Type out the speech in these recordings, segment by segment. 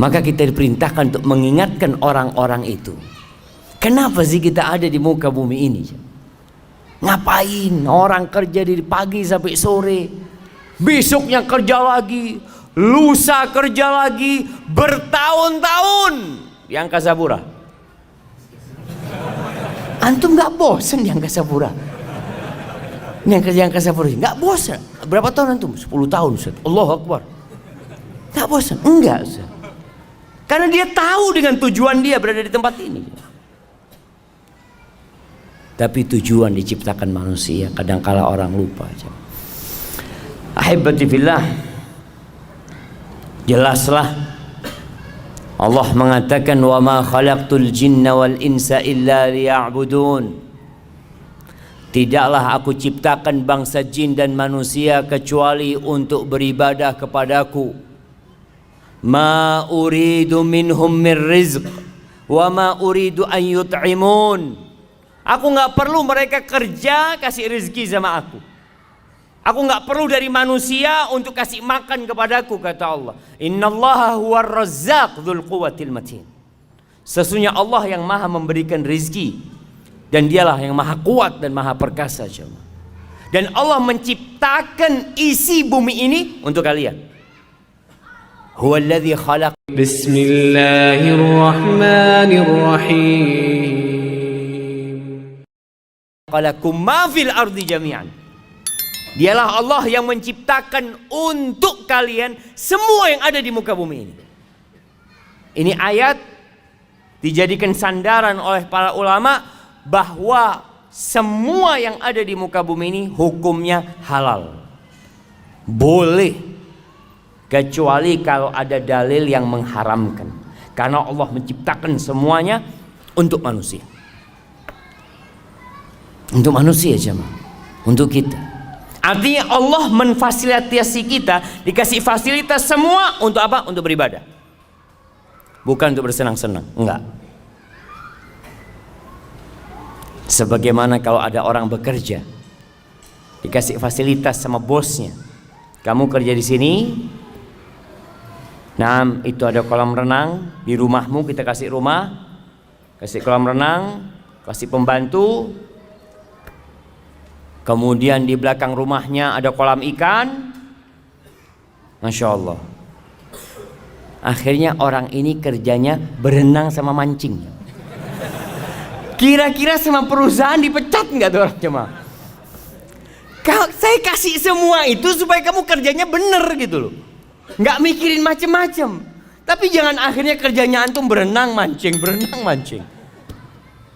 Maka kita diperintahkan untuk mengingatkan orang-orang itu. Kenapa sih kita ada di muka bumi ini? Ngapain? Orang kerja dari pagi sampai sore, besoknya kerja lagi, lusa kerja lagi, bertahun-tahun di Angkasa Pura. Antum nggak bosan di Angkasa Pura? Ini yang kerja Angkasa Pura nggak bosan? Berapa tahun antum? 10 tahun Ustaz. Allahu Akbar. Nggak bosan? Enggak Ustaz. Karena dia tahu dengan tujuan dia berada di tempat ini. Tapi tujuan diciptakan manusia, kadangkala orang lupa. Ahibati fillah, jelaslah Allah mengatakan wa ma khalaqtul jinna wal insa illa liya'budun. Tidaklah aku ciptakan bangsa jin dan manusia kecuali untuk beribadah kepadaku. Ma uridu minhum min rizq wa ma uridu an yut'imun. Aku nggak perlu mereka kerja kasih rezeki sama aku. Aku nggak perlu dari manusia untuk kasih makan kepadaku, kata Allah. Innallaha huwar razzaq dzul quwwatil matin. Sesungguhnya Allah yang maha memberikan rezeki dan dialah yang maha kuat dan maha perkasa. Dan Allah menciptakan isi bumi ini untuk kalian. Huwallazi khalaq. Bismillahirrahmanirrahim. Khalaqakum ma fil ardi jami'an. Dialah Allah yang menciptakan untuk kalian semua yang ada di muka bumi ini. Ini ayat dijadikan sandaran oleh para ulama bahwa semua yang ada di muka bumi ini hukumnya halal. Boleh. Kecuali kalau ada dalil yang mengharamkan. Karena Allah menciptakan semuanya untuk manusia. Untuk manusia jemaah. Untuk kita. Artinya Allah memfasilitasi kita, dikasih fasilitas semua untuk apa? Untuk beribadah. Bukan untuk bersenang-senang, enggak. Sebagaimana kalau ada orang bekerja, dikasih fasilitas sama bosnya. Kamu kerja di sini, nah itu ada kolam renang, di rumahmu kita kasih rumah, kasih kolam renang, kasih pembantu. Kemudian di belakang rumahnya ada kolam ikan. Masya Allah. Akhirnya orang ini kerjanya berenang sama mancing. Kira-kira sama perusahaan dipecat nggak tuh orang jemaah? Saya kasih semua itu supaya kamu kerjanya bener gitu loh. Nggak mikirin macem-macem. Tapi jangan akhirnya kerjanya antum berenang mancing, berenang mancing.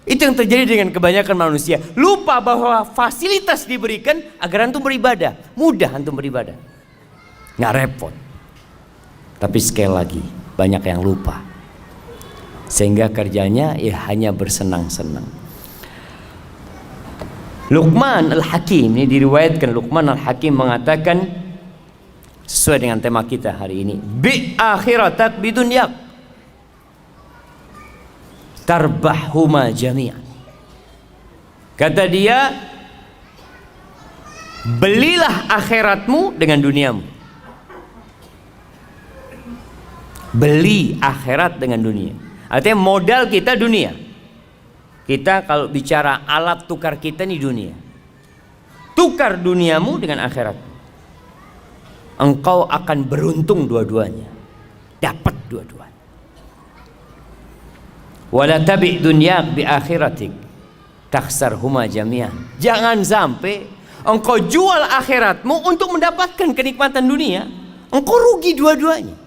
Itu yang terjadi dengan kebanyakan manusia. Lupa bahwa fasilitas diberikan agar antum beribadah. Mudah antum beribadah, nggak repot. Tapi sekali lagi banyak yang lupa, sehingga kerjanya ya hanya bersenang-senang. Luqman Al-Hakim, ini diriwayatkan Luqman Al-Hakim mengatakan sesuai dengan tema kita hari ini, bi akhiratak bidunyak tarbahhuma jami'an. Kata dia, belilah akhiratmu dengan duniamu. Beli akhirat dengan dunia. Artinya modal kita dunia. Kita kalau bicara alat tukar kita nih dunia. Tukar duniamu dengan akhirat. Engkau akan beruntung dua-duanya. Dapat dua-duanya. Wala tabi' dunyak bi akhiratik takhsarhuma jami'an. Jangan sampai engkau jual akhiratmu untuk mendapatkan kenikmatan dunia. Engkau rugi dua-duanya.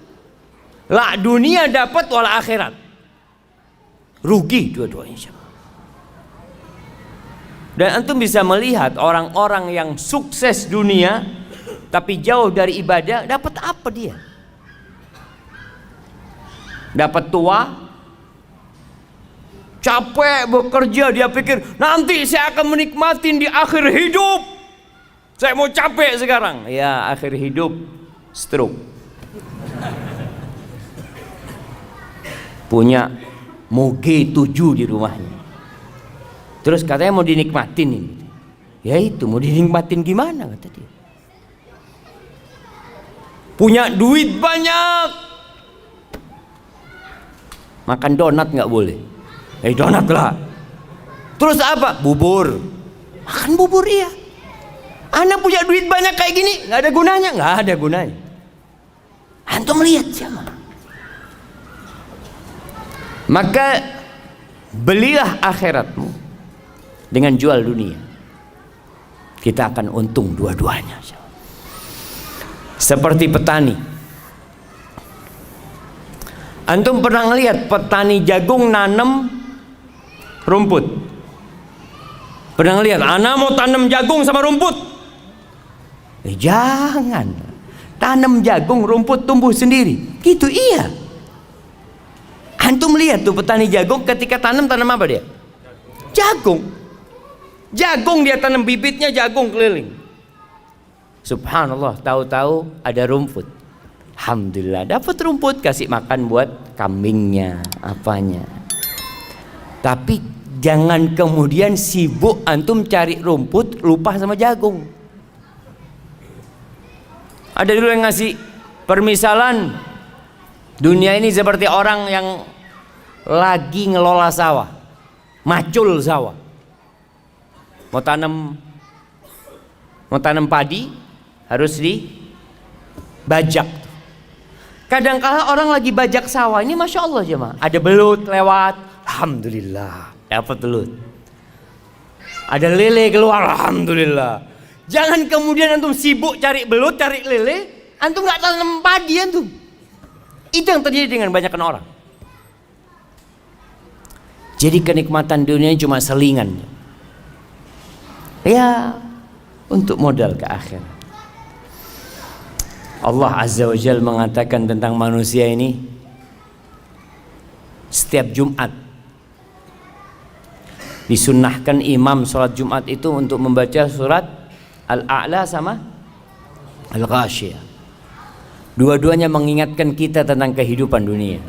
La dunia dapat wal akhirat. Rugi dua-duanya. Dan antum bisa melihat orang-orang yang sukses dunia tapi jauh dari ibadah, dapat apa dia? Dapat tua, capek bekerja, dia pikir nanti saya akan menikmatin di akhir hidup. Saya mau capek sekarang. Ya, akhir hidup stroke. Punya moge 7 di rumahnya. Terus katanya mau dinikmatin ini. Ya itu mau dinikmatin gimana kata dia. Punya duit banyak. Makan donat nggak boleh. Donat lah. Terus apa? Bubur. Makan bubur iya. Anak punya duit banyak kayak gini, nggak ada gunanya, nggak ada gunanya. Antum lihat siapa? Maka belilah akhiratmu dengan jual dunia. Kita akan untung dua-duanya. Seperti petani. Antum pernah ngelihat petani jagung nanam rumput? Pernah ngelihat? Anak mau tanam jagung sama rumput? Jangan. Tanam jagung, rumput tumbuh sendiri. Gitu iya. Antum lihat tuh petani jagung ketika tanam apa dia? Jagung. Jagung dia tanam, bibitnya jagung keliling. Subhanallah, tahu-tahu ada rumput. Alhamdulillah, dapat rumput, kasih makan buat kambingnya, apanya. Tapi jangan kemudian sibuk antum cari rumput, lupa sama jagung. Ada dulu yang ngasih permisalan, dunia ini seperti orang yang lagi ngelola sawah, macul sawah. Mau tanam padi harus dibajak. Kadang-kala orang lagi bajak sawah ini, masya Allah jemaah, ada belut lewat, alhamdulillah dapat belut. Ada lele keluar, alhamdulillah. Jangan kemudian antum sibuk cari belut, cari lele, antum nggak tanam padi antum. Itu yang terjadi dengan banyak orang. Jadi kenikmatan dunia cuma selingan. Ya, untuk modal ke akhirat. Allah Azza wa Jalla mengatakan tentang manusia ini, setiap Jumat disunnahkan imam sholat Jumat itu untuk membaca surat Al-A'la sama Al-Ghasyiyah. Dua-duanya mengingatkan kita tentang kehidupan dunia.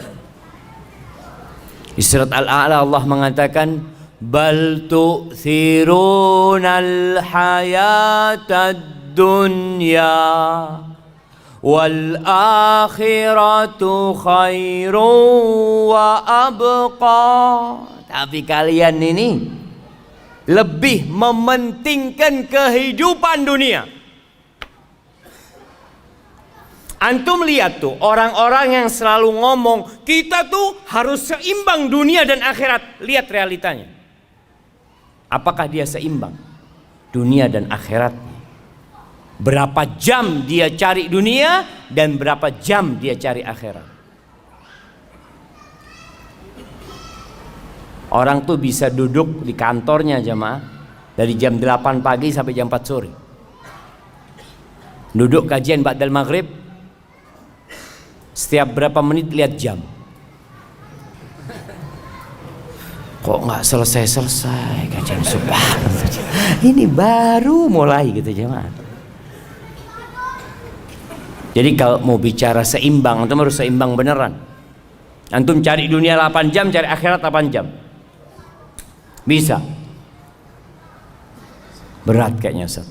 Di surat Al-A'la Allah mengatakan, bal tu'thirunal hayatad dunya wal akhiratu khairu wa abqa. Tapi kalian ini lebih mementingkan kehidupan dunia. Antum lihat tuh orang-orang yang selalu ngomong kita tuh harus seimbang dunia dan akhirat. Lihat realitanya. Apakah dia seimbang dunia dan akhirat? Berapa jam dia cari dunia dan berapa jam dia cari akhirat? Orang tuh bisa duduk di kantornya jemaah dari jam 8 pagi sampai jam 4 sore. Duduk kajian ba'dal maghrib, setiap berapa menit lihat jam. Kok nggak selesai-selesai kajian, subhanallah. Ini baru mulai gitu jemaah. Jadi kalau mau bicara seimbang, antum harus seimbang beneran. Antum cari dunia 8 jam, cari akhirat 8 jam. Bisa. Berat kayaknya Ustaz.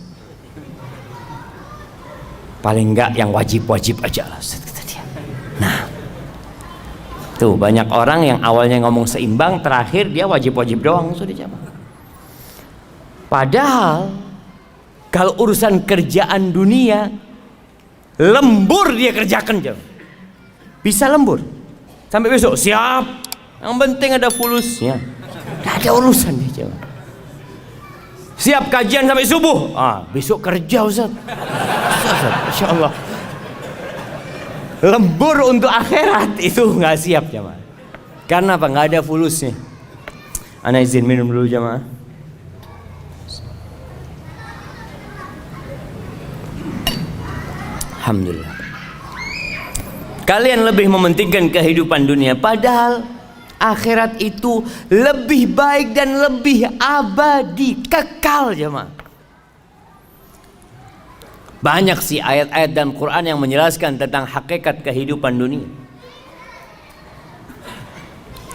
Paling enggak yang wajib-wajib aja lah Ustaz, kata dia. Nah, tuh banyak orang yang awalnya ngomong seimbang, terakhir dia wajib-wajib doang sudah jamaah. Padahal kalau urusan kerjaan dunia, lembur dia kerjakan jam. Bisa lembur sampai besok siap. Yang penting ada fulusnya. Gak ada urusan dia jawab. Siap kajian sampai subuh. Besok kerja Ustaz. Insya Allah. Lembur untuk akhirat itu nggak siap jamaah. Karena apa? Nggak ada fulusnya. Ana izin minum dulu jamaah. Alhamdulillah. Kalian lebih mementingkan kehidupan dunia, padahal akhirat itu lebih baik dan lebih abadi, kekal jemaah. Banyak sih ayat-ayat dalam Quran yang menjelaskan tentang hakikat kehidupan dunia.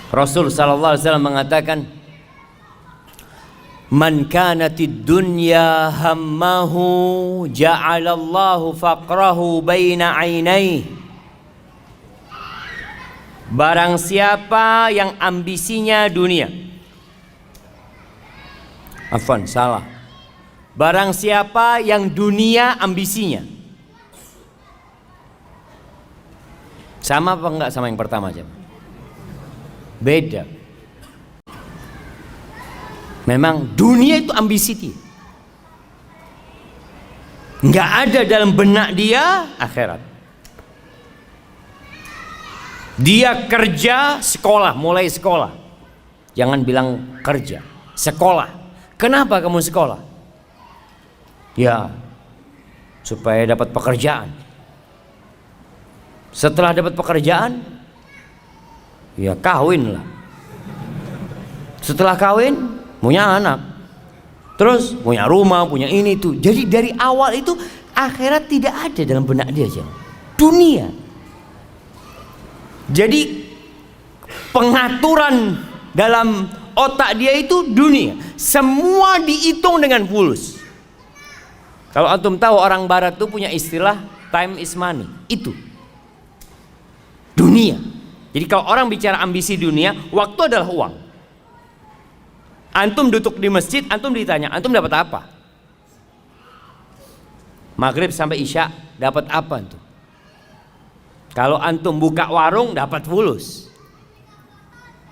Rasul sallallahu alaihi wasallam mengatakan, man kanatid dunya hammahu ja'alallahu faqrahu baina 'ainaihi. Barang siapa yang ambisinya dunia. Afwan, salah. Barang siapa yang dunia ambisinya. Sama apa enggak sama yang pertama aja? Beda. Memang dunia itu ambisi dia. Enggak ada dalam benak dia akhirat. Dia kerja, sekolah, mulai sekolah. Jangan bilang kerja, sekolah. Kenapa kamu sekolah? Ya, supaya dapat pekerjaan. Setelah dapat pekerjaan, ya kawin lah. Setelah kawin, punya anak. Terus punya rumah, punya ini itu. Jadi dari awal itu akhirat tidak ada dalam benak dia aja. Dunia. Jadi pengaturan dalam otak dia itu dunia. Semua dihitung dengan fulus. Kalau antum tahu orang barat tuh punya istilah time is money. Itu dunia. Jadi kalau orang bicara ambisi dunia, waktu adalah uang. Antum duduk di masjid, antum ditanya, antum dapat apa? Maghrib sampai Isya dapat apa antum? Kalau antum buka warung dapat fulus.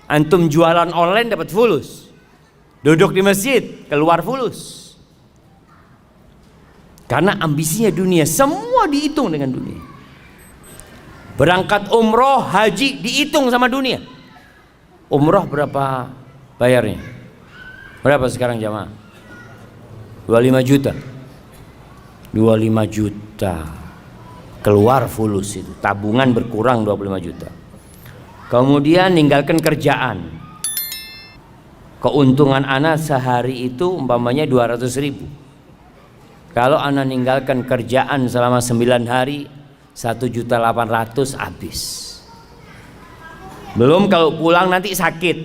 Antum jualan online dapat fulus. Duduk di masjid keluar fulus. Karena ambisinya dunia, semua dihitung dengan dunia. Berangkat umroh, haji dihitung sama dunia. Umroh berapa bayarnya? Berapa sekarang jamaah? 25 juta. 25 juta. Keluar fulus itu. Tabungan berkurang 25 juta. Kemudian ninggalkan kerjaan. Keuntungan anak sehari itu umpamanya 200 ribu. Kalau anak ninggalkan kerjaan selama 9 hari, 1.800.000 habis. Belum kalau pulang nanti sakit,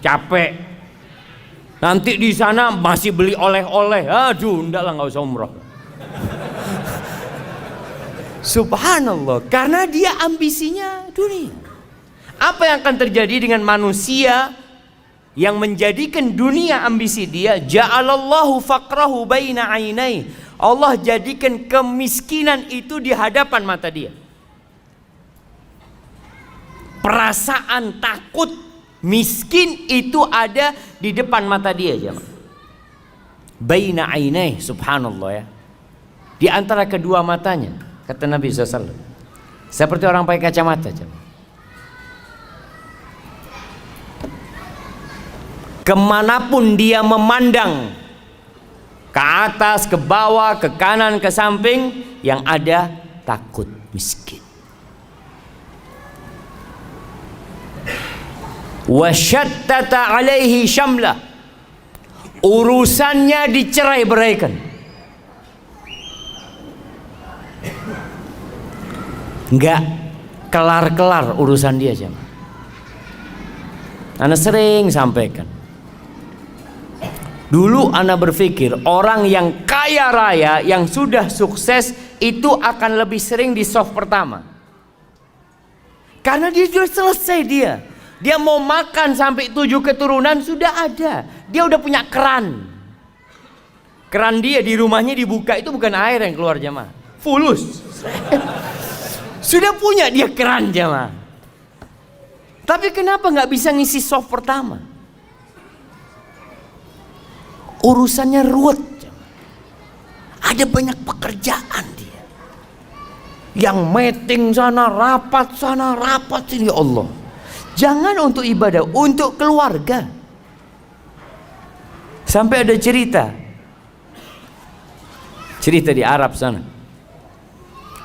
capek. Nanti di sana masih beli oleh-oleh. Aduh, enggak lah, nggak usah umroh. Subhanallah, karena dia ambisinya dunia. Apa yang akan terjadi dengan manusia yang menjadikan dunia ambisi dia? Ja'alallahu faqrahu baina ainai. Allah jadikan kemiskinan itu di hadapan mata dia. Perasaan takut miskin itu ada di depan mata dia, jemaah. Baina ainai, subhanallah ya. Di antara kedua matanya, kata Nabi SAW. Seperti orang pakai kacamata, jemaah. Kemanapun dia memandang, ke atas, ke bawah, ke kanan, ke samping, yang ada takut miskin. Wasyattata alaihi syamlah, urusannya dicerai-beraikan. Enggak kelar-kelar urusan dia, jemaah. Ana sering sampaikan. Dulu ana berpikir orang yang kaya raya, yang sudah sukses itu akan lebih sering di soft pertama. Karena dia sudah selesai dia. Dia mau makan sampai 7 keturunan sudah ada. Dia udah punya keran. Keran dia di rumahnya dibuka itu bukan air yang keluar, jemaah. Fulus. Sudah punya dia keran, jemaah. Tapi kenapa nggak bisa ngisi soft pertama? Urusannya ruwet. Ada banyak pekerjaan dia. Yang meeting sana, rapat sini, ya Allah. Jangan untuk ibadah, untuk keluarga. Sampai ada cerita di Arab sana.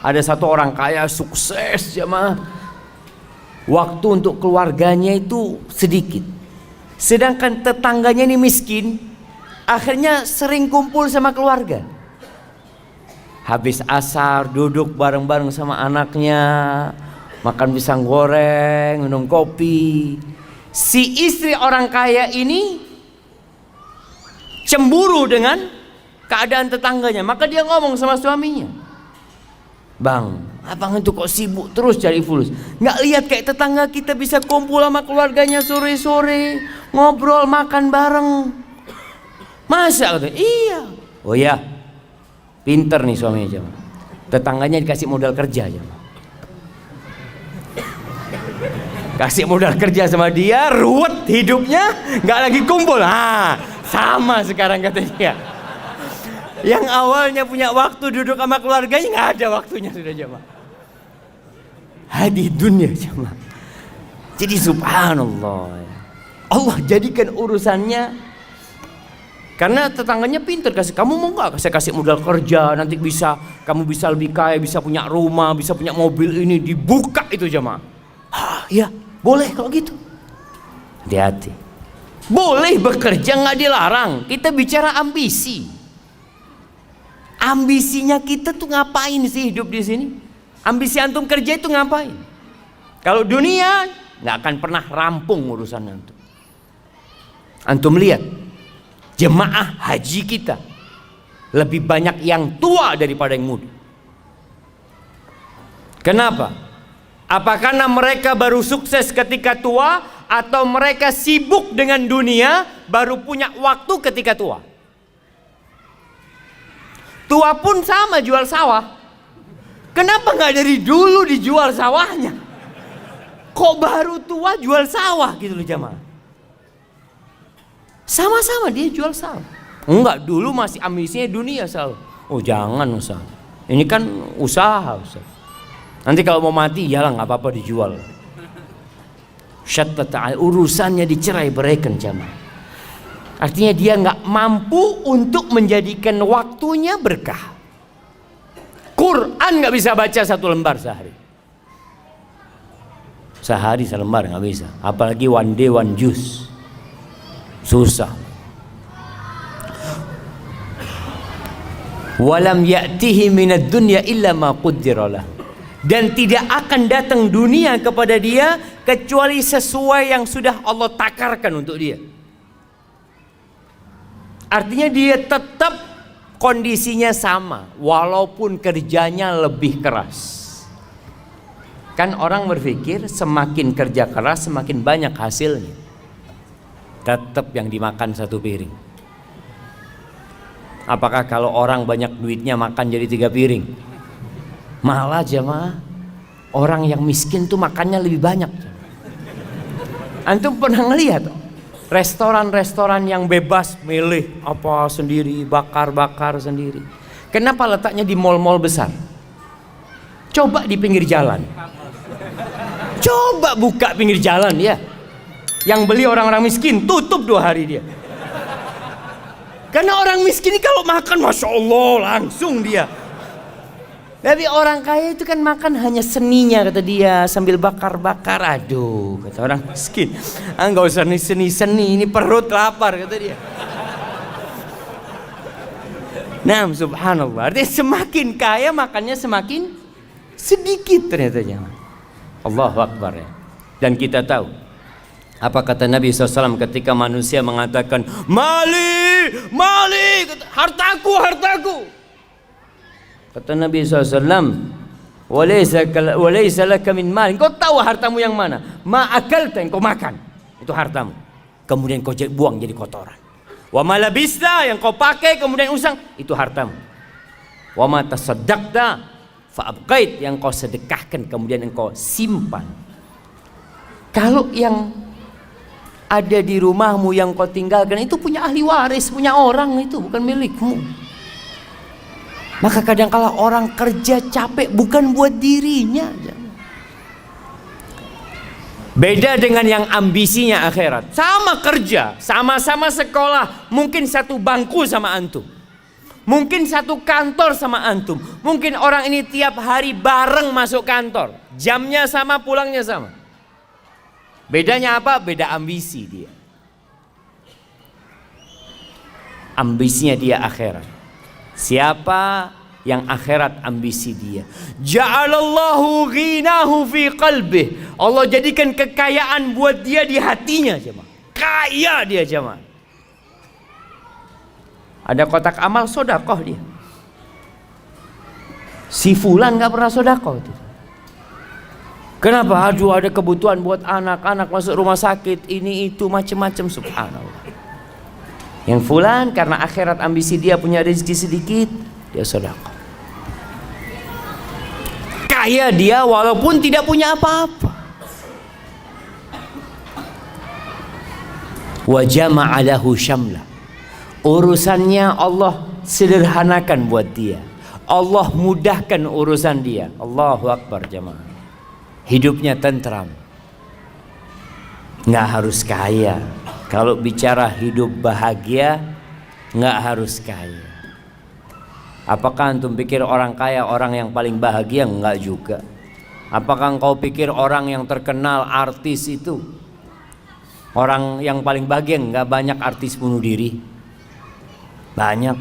Ada satu orang kaya sukses, jemaah. Waktu untuk keluarganya itu sedikit. Sedangkan tetangganya ini miskin. Akhirnya sering kumpul sama keluarga. Habis asar duduk bareng-bareng sama anaknya, makan pisang goreng, minum kopi. Si istri orang kaya ini cemburu dengan keadaan tetangganya. Maka dia ngomong sama suaminya, "Bang, Abang itu kok sibuk terus cari fulus. Nggak lihat kayak tetangga kita bisa kumpul sama keluarganya sore-sore, ngobrol, makan bareng. Masa? Iya. Oh ya, pinter nih suaminya jemaah. Tetangganya dikasih modal kerja jemaah. Kasih modal kerja sama dia, ruwet hidupnya, nggak lagi kumpul. Sama sekarang katanya. Yang awalnya punya waktu duduk sama keluarganya, nggak ada waktunya sudah jemaah. Hadi dunia jemaah. Jadi subhanallah, Allah jadikan urusannya, karena tetangganya pintar, kasih, kamu mau nggak saya kasih modal kerja, nanti kamu bisa lebih kaya, bisa punya rumah, bisa punya mobil, ini dibuka itu jemaah. Ya boleh kalau gitu. Hati-hati. Boleh bekerja, nggak dilarang. Kita bicara ambisi. Ambisinya kita tuh ngapain sih hidup di sini? Ambisi antum kerja itu ngapain? Kalau dunia nggak akan pernah rampung urusan antum. Antum lihat jemaah haji kita lebih banyak yang tua daripada yang muda. Kenapa? Apa karena mereka baru sukses ketika tua, atau mereka sibuk dengan dunia baru punya waktu ketika tua? Tua pun sama jual sawah. Kenapa nggak dari dulu dijual sawahnya? Kok baru tua jual sawah gitu loh jamaah? Sama-sama dia jual sawah. Enggak, dulu masih ambisinya dunia sawah. Oh jangan Ustaz, ini kan usaha Ustaz. Nanti kalau mau mati, ya lah nggak apa-apa dijual. Syattata urusannya dicerai beraikan jamaah. Artinya dia nggak mampu untuk menjadikan waktunya berkah. Quran nggak bisa baca 1 lembar sehari. Sehari 1 lembar nggak bisa. Apalagi one day one juice. Susah. Walam ya'tihi minad dunya illa ma qaddara lah. Dan tidak akan datang dunia kepada dia kecuali sesuai yang sudah Allah takarkan untuk dia. Artinya dia tetap kondisinya sama, walaupun kerjanya lebih keras. Kan orang berpikir semakin kerja keras semakin banyak hasilnya. Tetap yang dimakan 1 piring. Apakah kalau orang banyak duitnya makan jadi 3 piring? Malah jemaah, orang yang miskin tuh makannya lebih banyak. Antum pernah ngelihat restoran-restoran yang bebas milih apa sendiri, bakar-bakar sendiri? Kenapa letaknya di mal-mal besar? Coba di pinggir jalan. Coba buka pinggir jalan ya. Yang beli orang-orang miskin, tutup 2 hari dia. Karena orang miskin ini kalau makan Masya Allah langsung dia. Tapi orang kaya itu kan makan hanya seninya kata dia, sambil bakar-bakar. Aduh kata orang miskin, nggak usah seni-seni, ini perut lapar kata dia. Nah subhanallah, artinya semakin kaya makannya semakin sedikit ternyata jangan. Allahu Akbar ya. Dan kita tahu apa kata Nabi SAW ketika manusia mengatakan mali, mali, hartaku, hartaku. Kata Nabi SAW, walaysa laka min mal. Engkau tahu hartamu yang mana? Ma akalta, engkau makan, itu hartamu. Kemudian kau buang jadi kotoran. Wa ma labista, yang kau pakai kemudian usang, itu hartamu. Wa ma tasaddaqta fa abqait, yang kau sedekahkan kemudian engkau simpan. Kalau yang ada di rumahmu yang kau tinggalkan itu punya ahli waris, punya orang, itu bukan milikmu. Maka kadang-kala orang kerja capek bukan buat dirinya. Beda dengan yang ambisinya akhirat. Sama kerja, sama-sama sekolah, mungkin 1 bangku sama antum, mungkin 1 kantor sama antum. Mungkin orang ini tiap hari bareng masuk kantor, jamnya sama, pulangnya sama. Bedanya apa? Beda ambisi dia. Ambisinya dia akhirat. Siapa yang akhirat ambisi dia, ja'alallahu ghinahu fi qalbih, Allah jadikan kekayaan buat dia di hatinya jemaah. Kaya dia jemaah. Ada kotak amal sodakoh dia. Si fulan gak pernah sodakoh itu. Kenapa? Aduh, ada kebutuhan buat anak masuk rumah sakit, ini itu macam-macam, subhanallah. Yang fulan karena akhirat ambisi dia punya rezeki sedikit, dia sedekah. Kaya dia walaupun tidak punya apa-apa. Wa jama'a lahu syamla. Urusannya Allah sederhanakan buat dia. Allah mudahkan urusan dia. Allahu Akbar jamaah. Hidupnya tentram. Nggak harus kaya. Kalau bicara hidup bahagia, nggak harus kaya. Apakah antum pikir orang kaya orang yang paling bahagia? Enggak juga. Apakah engkau pikir orang yang terkenal artis itu orang yang paling bahagia? Enggak, banyak artis bunuh diri. Banyak.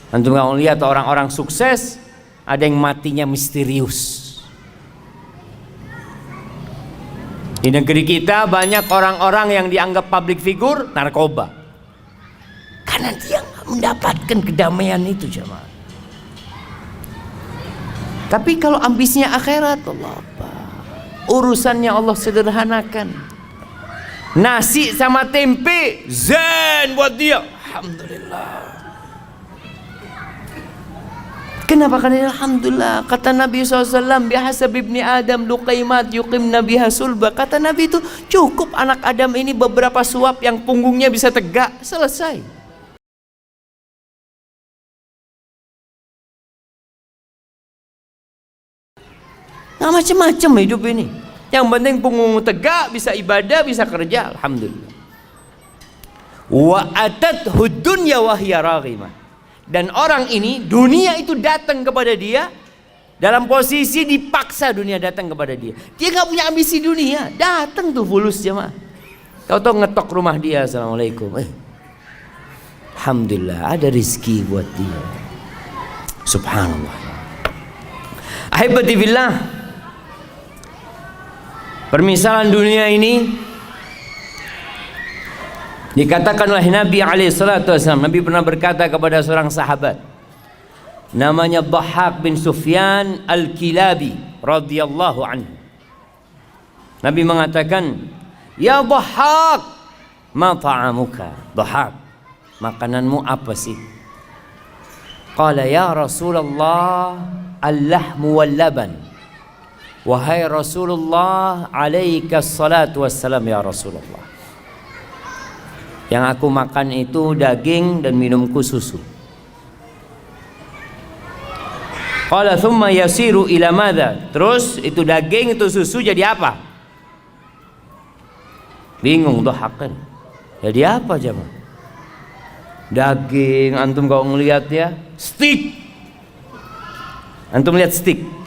Antum kalau lihat orang-orang sukses, ada yang matinya misterius. Di negeri kita banyak orang-orang yang dianggap public figure narkoba. Karena dia mendapatkan kedamaian itu jemaah. Tapi kalau ambisinya akhirat, Allah apa? Urusannya Allah sederhanakan. Nasi sama tempe zen buat dia. Alhamdulillah. Kenapa? Karena alhamdulillah. Kata Nabi SAW, bihasab ibni Adam luqaimat yuqimna biha sulba. Kata Nabi itu cukup anak Adam ini beberapa suap yang punggungnya bisa tegak, selesai. Nggak macam-macam hidup ini. Yang penting punggung tegak, bisa ibadah, bisa kerja, alhamdulillah. Wa atathu dunya wa hiya raghimah. Dan orang ini, dunia itu datang kepada dia dalam posisi dipaksa, dunia datang kepada dia. Dia nggak punya ambisi dunia, datang tuh fulus jemaah. Kau tahu ngetok rumah dia, assalamualaikum. Alhamdulillah ada rezeki buat dia. Subhanallah. Ahibati billah. Permisalan dunia ini dikatakan oleh Nabi SAW. Nabi pernah berkata kepada seorang sahabat namanya Dhahhak bin Sufyan Al-Kilabi radhiyallahu anhu. Nabi mengatakan, "Ya Dhahhak, ma ta'amuka?" Dhahhak, makananmu apa sih? Qala ya Rasulullah, al-lahmu wal laban. Wahai Rasulullah, alaika salatu wassalam ya Rasulullah. Yang aku makan itu daging dan minumku susu. Qala thumma yasiru ila madza? Terus itu daging itu susu jadi apa? Bingung Dhahhak. Jadi apa jemaah? Daging, antum kalau ngelihat ya, steak. Antum lihat steak.